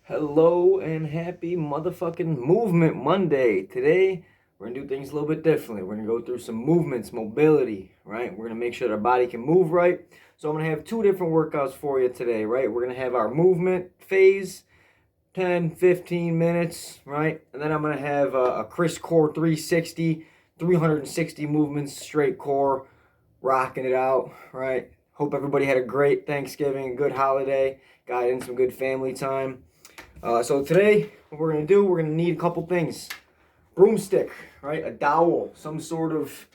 Hello and happy motherfucking Movement Monday. Today, we're gonna do things a little bit differently. We're gonna go through some movements, mobility, right? We're gonna make sure that our body can move right. So I'm gonna have two different workouts for you today, right? We're gonna have our movement phase, 10, 15 minutes, right? And then I'm gonna have a Chris Core 360, 360 movements, straight core, rocking it out, right? Hope everybody had a great Thanksgiving, a good holiday, got in some good family time. So today, what we're gonna do, we're gonna need a couple things. Broomstick, right? A dowel, some sort of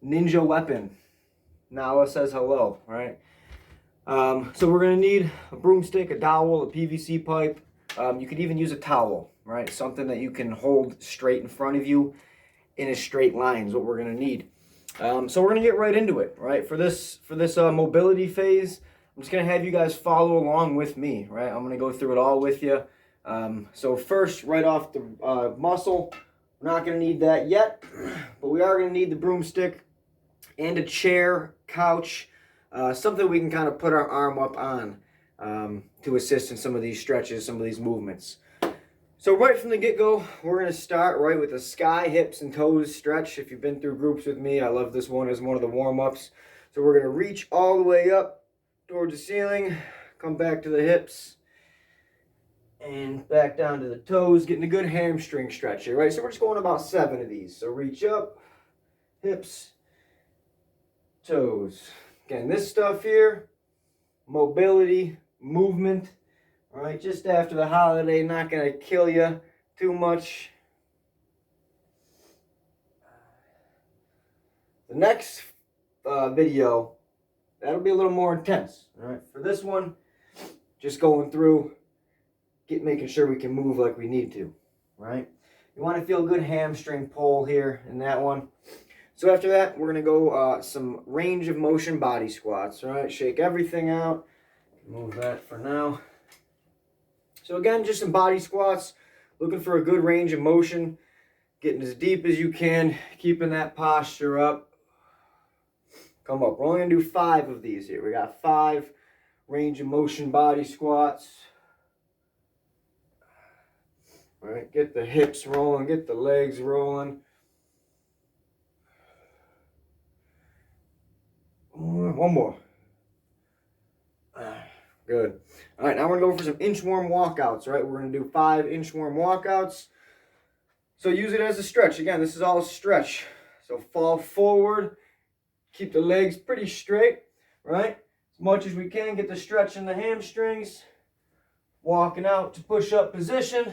ninja weapon. Nala says hello, right? So we're gonna need a broomstick, a dowel, a PVC pipe. You could even use a towel, right? Something that you can hold straight in front of you in a straight line is what we're gonna need. So we're gonna get right into it, right? For this mobility phase, I'm just gonna have you guys follow along with me, right? I'm gonna go through it all with you. So first, right off the muscle, we're not going to need that yet, but we are going to need the broomstick and a chair, couch, something we can kind of put our arm up on to assist in some of these stretches, some of these movements. So right from the get-go, we're going to start right with a sky, hips, and toes stretch. If you've been through groups with me, I love this one as one of the warm-ups. So we're going to reach all the way up towards the ceiling, come back to the hips, and back down to the toes, getting a good hamstring stretch here, right? So we're just going about 7 of these. So reach up, hips, toes. Again, this stuff here, mobility, movement, all right? Just after the holiday, not going to kill you too much. The next video, that'll be a little more intense, all right? For this one, just going through, making sure we can move like we need to, right? You want to feel a good hamstring pull here in that one. So after that, we're going to go some range of motion body squats, right? Shake everything out. Move that for now. So again, just some body squats, looking for a good range of motion, getting as deep as you can, keeping that posture up. Come up. We're only going to do 5 of these here. We got 5 range of motion body squats. All right, get the hips rolling, get the legs rolling. One more. Good. All right, now we're going to go for some inchworm walkouts, right? We're going to do 5 inchworm walkouts. So use it as a stretch. Again, this is all a stretch. So fall forward, keep the legs pretty straight, right? As much as we can, get the stretch in the hamstrings. Walking out to push-up position.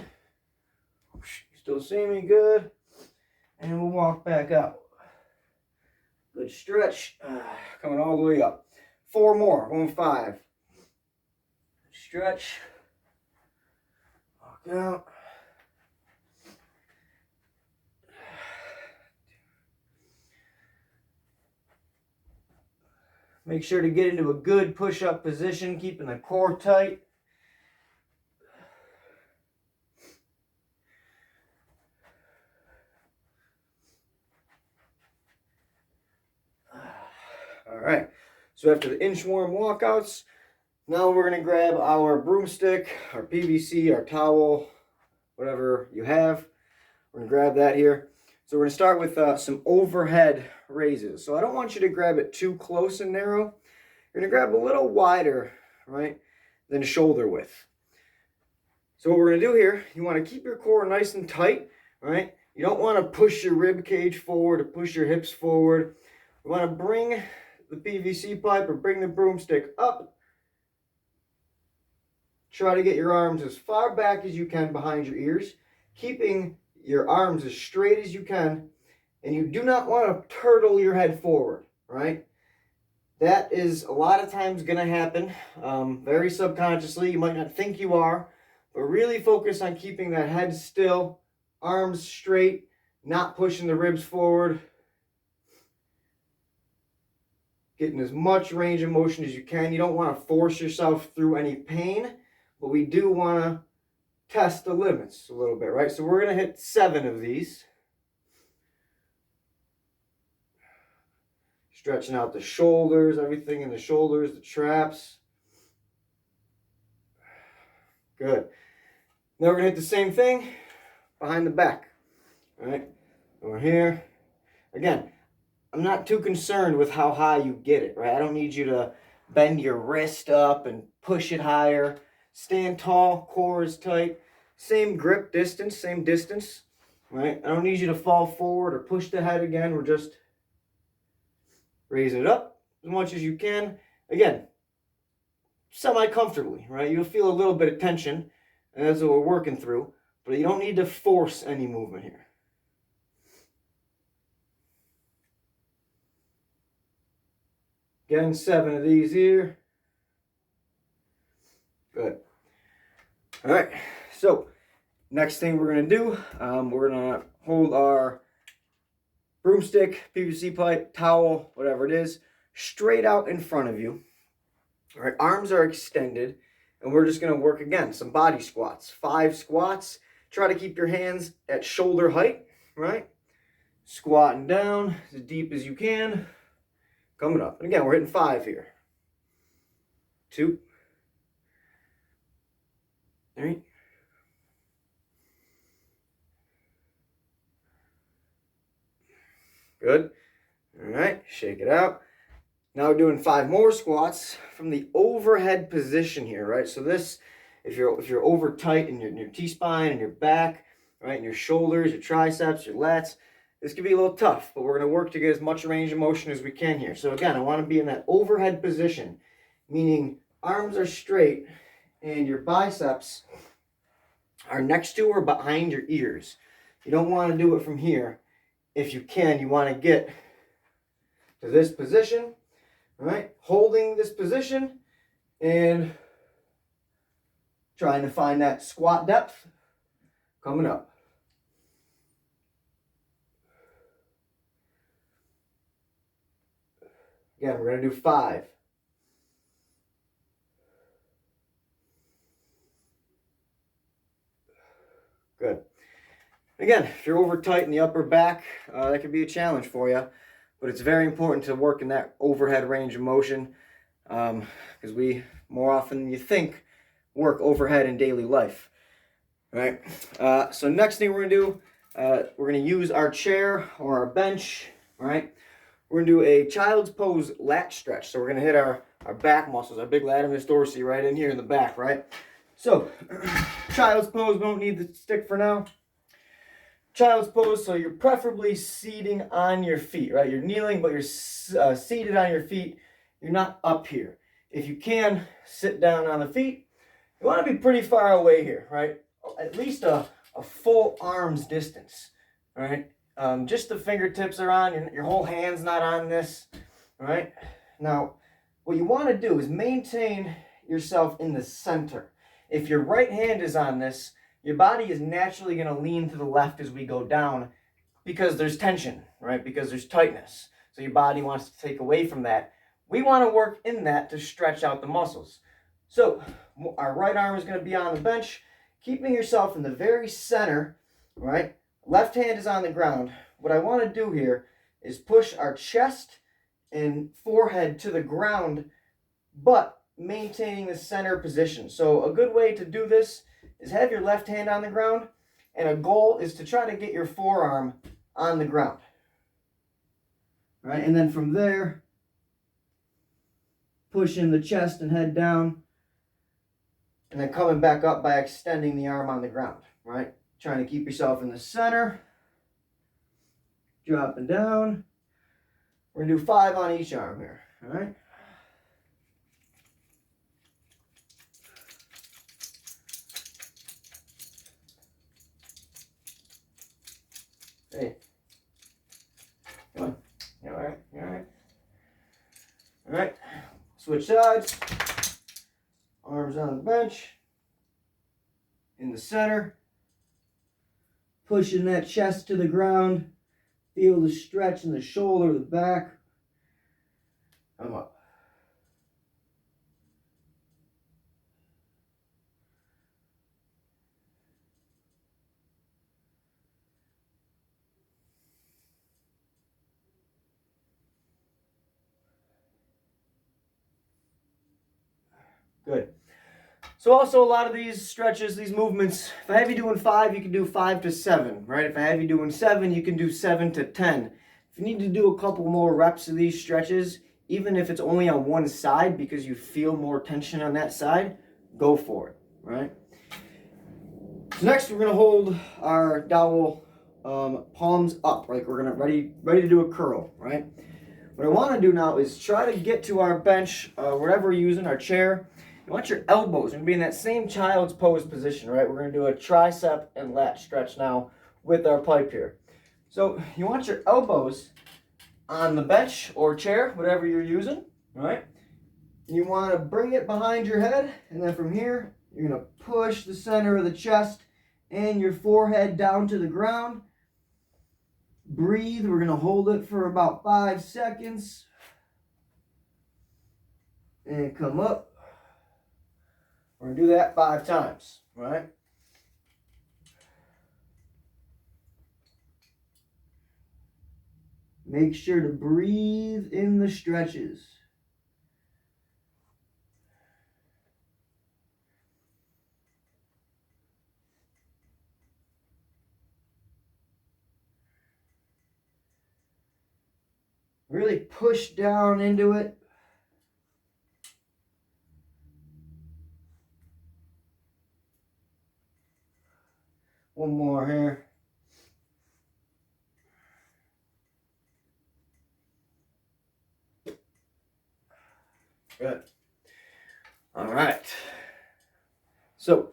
Still see me good. And we'll walk back out. Good stretch. Coming all the way up. 4 more. Going 5. Stretch. Walk out. Make sure to get into a good push-up position, keeping the core tight. All right, so after the inchworm walkouts, now we're going to grab our broomstick, our PVC, our towel, whatever you have. We're going to grab that here. So we're going to start with some overhead raises. So I don't want you to grab it too close and narrow. You're going to grab a little wider, right, than shoulder width. So what we're going to do here, you want to keep your core nice and tight, right? You don't want to push your rib cage forward or push your hips forward. You want to bring the PVC pipe or bring the broomstick up. Try to get your arms as far back as you can behind your ears, keeping your arms as straight as you can, and you do not want to turtle your head forward, right? That is a lot of times going to happen very subconsciously. You might not think you are, but really focus on keeping that head still, arms straight, not pushing the ribs forward. Getting as much range of motion as you can. You don't want to force yourself through any pain, but we do want to test the limits a little bit, right? So we're going to hit 7 of these. Stretching out the shoulders, everything in the shoulders, the traps. Good. Now we're gonna hit the same thing behind the back. All right, over here. Again, I'm not too concerned with how high you get it, right? I don't need you to bend your wrist up and push it higher. Stand tall, core is tight. Same grip distance, same distance, right? I don't need you to fall forward or push the head again. We're just raising it up as much as you can. Again, semi-comfortably, right? You'll feel a little bit of tension, and that's what we're working through, but you don't need to force any movement here. Again, 7 of these here. Good. All right, so next thing we're going to do, we're going to hold our broomstick, PVC pipe, towel, whatever it is, straight out in front of you. All right, arms are extended, and we're just going to work again some body squats. 5 squats. Try to keep your hands at shoulder height, right? Squatting down as deep as you can. Coming up. And again, we're hitting 5 here. 2. 3. 'Good. All right, shake it out. Now we're doing 5 more squats from the overhead position here, right? So this, if you're over tight in your T-spine and your back, right, and your shoulders, your triceps, your lats, this can be a little tough, but we're going to work to get as much range of motion as we can here. So again, I want to be in that overhead position, meaning arms are straight and your biceps are next to or behind your ears. You don't want to do it from here. If you can, you want to get to this position, right? Holding this position and trying to find that squat depth coming up. Again, we're going to do 5. Good. Again, if you're over tight in the upper back, that could be a challenge for you. But it's very important to work in that overhead range of motion because we, more often than you think, work overhead in daily life. All right. So next thing we're going to do, we're going to use our chair or our bench. All right. We're going to do a child's pose lat stretch. So we're going to hit our back muscles, our big latissimus dorsi right in here in the back, right? So child's pose, we don't need the stick for now. Child's pose, so you're preferably seating on your feet, right? You're kneeling, but you're seated on your feet. You're not up here. If you can, sit down on the feet. You want to be pretty far away here, right? At least a full arm's distance, right? Just the fingertips are on, your whole hand's not on this, right? Now, what you want to do is maintain yourself in the center. If your right hand is on this, your body is naturally going to lean to the left as we go down because there's tension, right? Because there's tightness. So your body wants to take away from that. We want to work in that to stretch out the muscles. So our right arm is going to be on the bench, keeping yourself in the very center, right? Left hand is on the ground. What I want to do here is push our chest and forehead to the ground, but maintaining the center position. So a good way to do this is have your left hand on the ground, and a goal is to try to get your forearm on the ground. Right? And then from there, pushing the chest and head down, and then coming back up by extending the arm on the ground, right? Trying to keep yourself in the center, dropping down. We're going to do 5 on each arm here, all right? Hey. Come on. You all right? You all right? All right. Switch sides. Arms on the bench. In the center. Pushing that chest to the ground. Feel the stretch in the shoulder, the back. Come up. Good. So also a lot of these stretches, these movements, if I have you doing 5, you can do 5 to 7, right? If I have you doing 7, you can do 7 to 10. If you need to do a couple more reps of these stretches, even if it's only on one side because you feel more tension on that side, go for it, right? So next we're gonna hold our dowel palms up, like we're gonna ready to do a curl, right? What I want to do now is try to get to our bench, whatever we're using, our chair. You want your elbows, you're gonna be in that same child's pose position, right? We're gonna do a tricep and lat stretch now with our pipe here. So you want your elbows on the bench or chair, whatever you're using, right? You want to bring it behind your head, and then from here, you're gonna push the center of the chest and your forehead down to the ground. Breathe. We're going to hold it for about 5 seconds. And come up. We're going to do that 5 times, right? Make sure to breathe in the stretches. Really push down into it. One more here. Good. All right. So,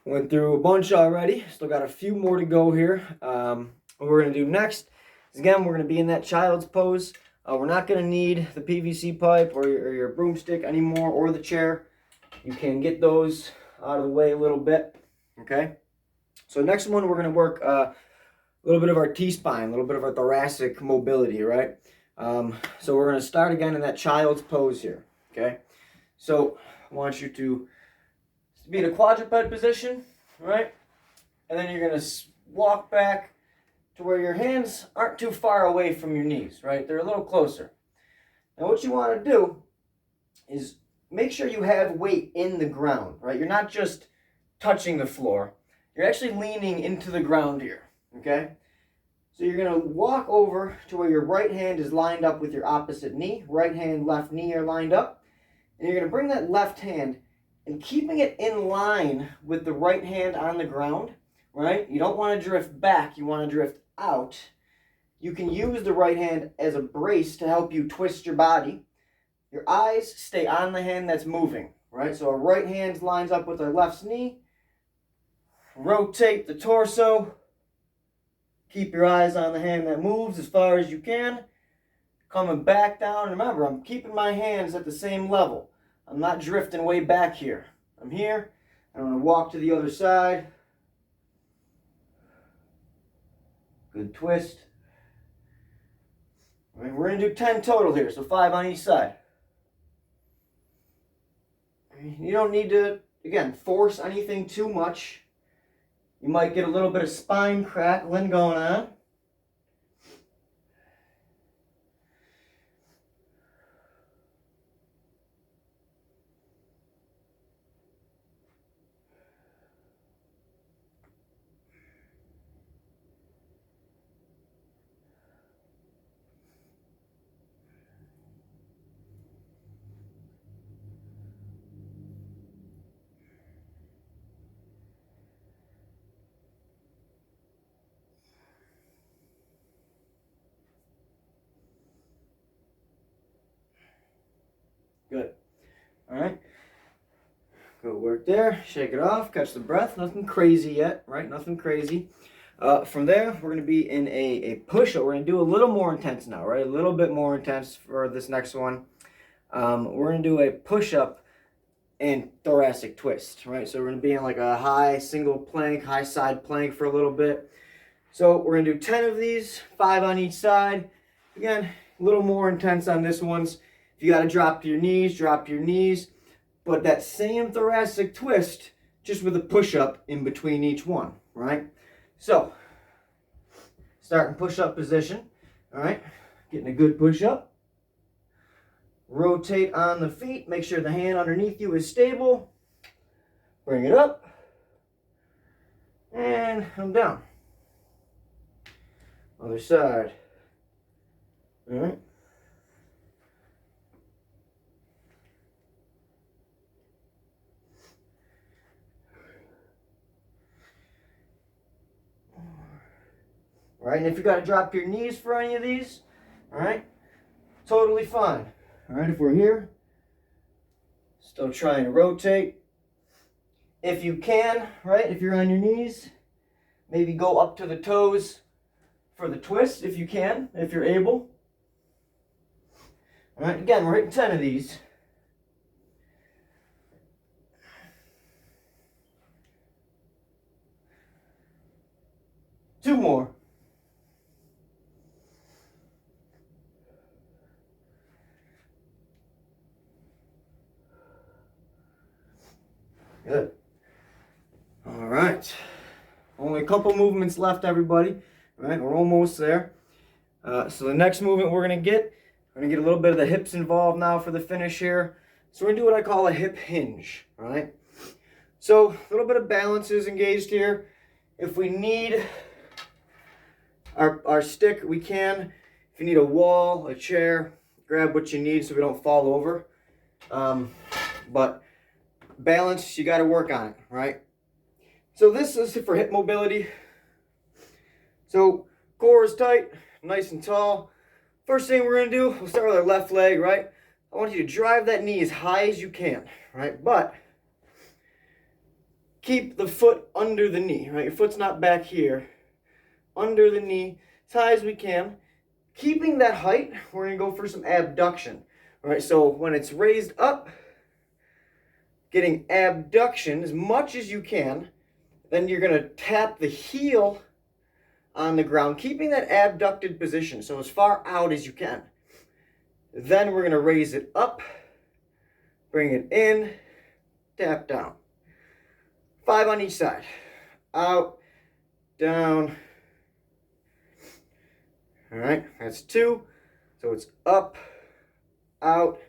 went through a bunch already. Still got a few more to go here. What we're going to do next is, again, we're going to be in that child's pose. We're not going to need the PVC pipe or your broomstick anymore, or the chair. You can get those out of the way a little bit, okay? So next one, we're going to work a little bit of our T-spine, a little bit of our thoracic mobility, right? So we're going to start again in that child's pose here, okay? So I want you to be in a quadruped position, right? And then you're going to walk back to where your hands aren't too far away from your knees, right? They're a little closer. Now what you want to do is make sure you have weight in the ground, right? You're not just touching the floor. You're actually leaning into the ground here, okay? So you're going to walk over to where your right hand is lined up with your opposite knee. Right hand, left knee are lined up. And you're going to bring that left hand and keeping it in line with the right hand on the ground, right? You don't want to drift back. You want to drift out. You can use the right hand as a brace to help you twist your body. Your eyes stay on the hand that's moving, right? So our right hand lines up with our left knee. Rotate the torso. Keep your eyes on the hand that moves as far as you can. Coming back down. Remember, I'm keeping my hands at the same level. I'm not drifting way back here. I'm here. I'm going to walk to the other side. Good twist. All right, we're going to do 10 total here, so 5 on each side. You don't need to, again, force anything too much. You might get a little bit of spine crackling going on. Good. All right. Good work there. Shake it off. Catch the breath. Nothing crazy yet, right? Nothing crazy. From there, we're going to be in a push-up. We're going to do a little more intense now, right? A little bit more intense for this next one. We're going to do a push-up and thoracic twist, right? So we're going to be in like a high single plank, high side plank for a little bit. So we're going to do 10 of these, 5 on each side. Again, a little more intense on this one's. If you got to drop to your knees, drop to your knees. But that same thoracic twist, just with a push-up in between each one, right? So, start in push-up position, all right? Getting a good push-up. Rotate on the feet. Make sure the hand underneath you is stable. Bring it up. And I'm down. Other side. All right. All right, and if you got to drop your knees for any of these, all right, totally fine. All right, if we're here, still trying to rotate. If you can, right, if you're on your knees, maybe go up to the toes for the twist if you can, if you're able. All right, again, we're hitting 10 of these. Two more. Good. All right. Only a couple movements left, everybody. All right, we're almost there. So the next movement we're going to get a little bit of the hips involved now for the finish here. So we're going to do what I call a hip hinge. All right. So a little bit of balance is engaged here. If we need our stick, we can. If you need a wall, a chair, grab what you need so we don't fall over. But balance, you got to work on it, right? So this is for hip mobility. So core is tight, nice and tall. First thing we're going to do, we'll start with our left leg, right? I want you to drive that knee as high as you can, right? But keep the foot under the knee, right? Your foot's not back here. Under the knee, as high as we can. Keeping that height, we're going to go for some abduction, right? So when it's raised up, getting abduction as much as you can. Then you're going to tap the heel on the ground, keeping that abducted position, so as far out as you can. Then we're going to raise it up, bring it in, tap down. 5 on each side. Out, down. All right, that's 2. So it's up, out,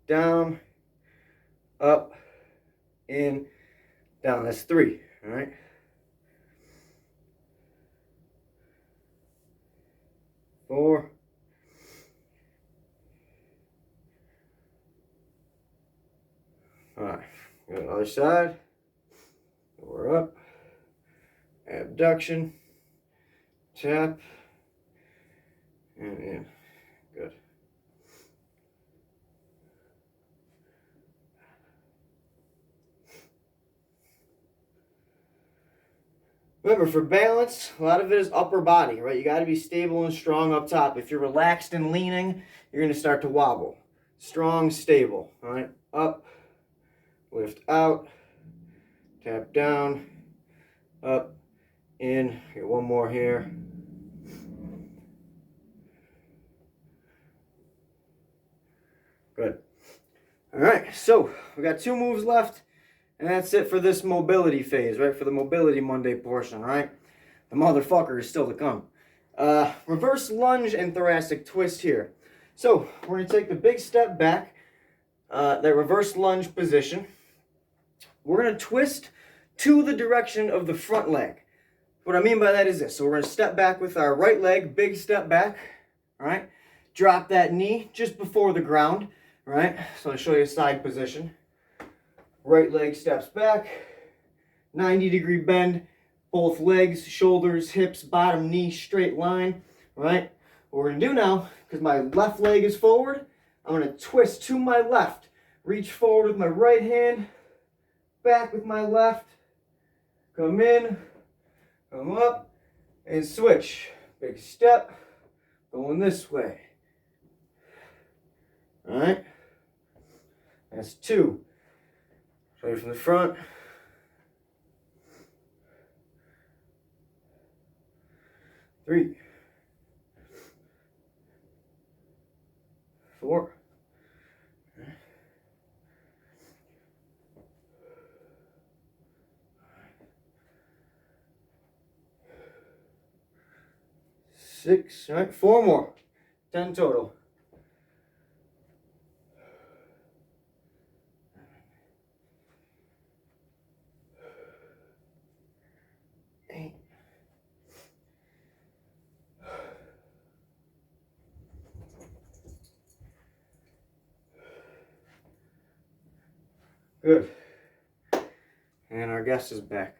down, up, in, down. That's 3. All right. 4. 5. Go to the other side. We're up. Abduction. Tap. And in. Good. Remember, for balance, a lot of it is upper body, right? You got to be stable and strong up top. If you're relaxed and leaning, you're going to start to wobble. Strong, stable, all right? Up, lift out, tap down, up, in. Get one more here. Good. All right, so we got 2 moves left. And that's it for this mobility phase, right? For the Mobility Monday portion, right? The motherfucker is still to come. Reverse lunge and thoracic twist here. So we're going to take the big step back, that reverse lunge position. We're going to twist to the direction of the front leg. What I mean by that is this. So we're going to step back with our right leg, big step back, all right? Drop that knee just before the ground, right? So I'll show you a side position. Right leg steps back, 90-degree bend, both legs, shoulders, hips, bottom knee, straight line, right? What we're going to do now, because my left leg is forward, I'm going to twist to my left. Reach forward with my right hand, back with my left, come in, come up, and switch. Big step, going this way. All right? That's 2. Show you from the front. 3. 4. 6. All right, 4 more. 10 total. Good. And our guest is back.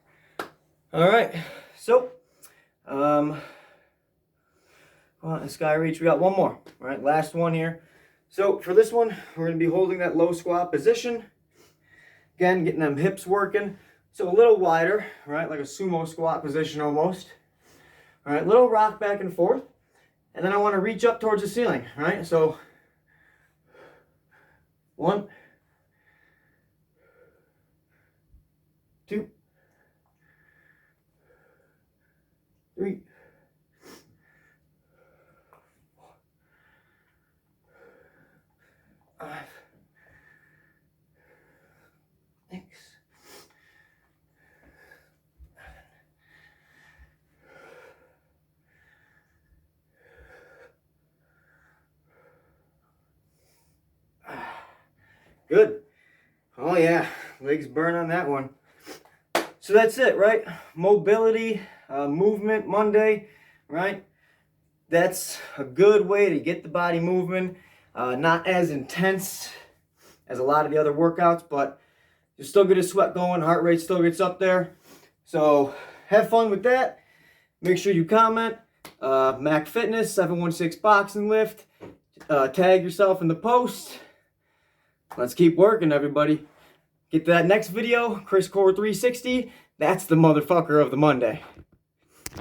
All right. So, come on, SkyReach. We got one more. All right, last one here. So for this one, we're going to be holding that low squat position. Again, getting them hips working. So a little wider, right? Like a sumo squat position almost. All right, little rock back and forth. And then I want to reach up towards the ceiling, right? So 1, 2, 3, 4, 5, 6, 7. Good. Oh yeah, legs burn on that one. So that's it, right? Mobility, movement Monday, right? That's a good way to get the body moving. Not as intense as a lot of the other workouts, but you still get a sweat going, heart rate still gets up there. So have fun with that. Make sure you comment, Mac Fitness, 716 Boxing Lift. Tag yourself in the post. Let's keep working, everybody. Get to that next video, Chris Core 360. That's the motherfucker of the Monday.